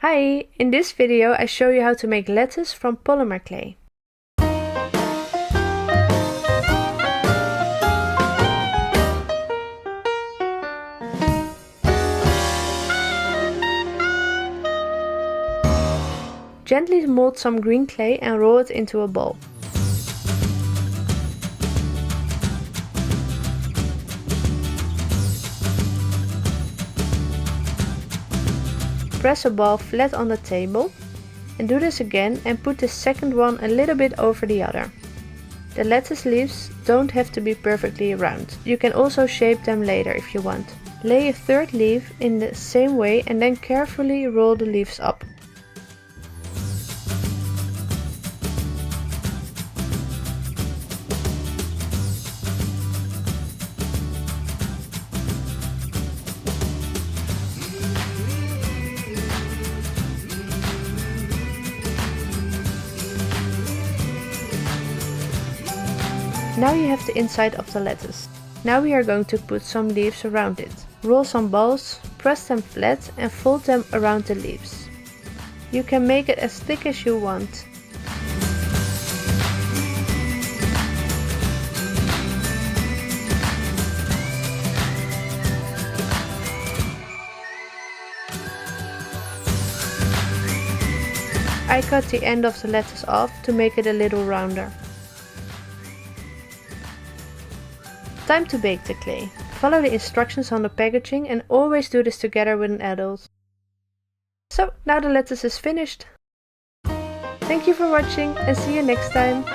Hi! In this video I show you how to make lettuce from polymer clay. Gently mold some green clay and roll it into a ball. Press a ball flat on the table and do this again and put the second one a little bit over the other. The lettuce leaves don't have to be perfectly round. You can also shape them later if you want. Lay a third leaf in the same way and then carefully roll the leaves up. Now you have the inside of the lettuce. Now we are going to put some leaves around it. Roll some balls, press them flat and fold them around the leaves. You can make it as thick as you want. I cut the end of the lettuce off to make it a little rounder. Time to bake the clay. Follow the instructions on the packaging and always do this together with an adult. So, now the lettuce is finished. Thank you for watching and see you next time.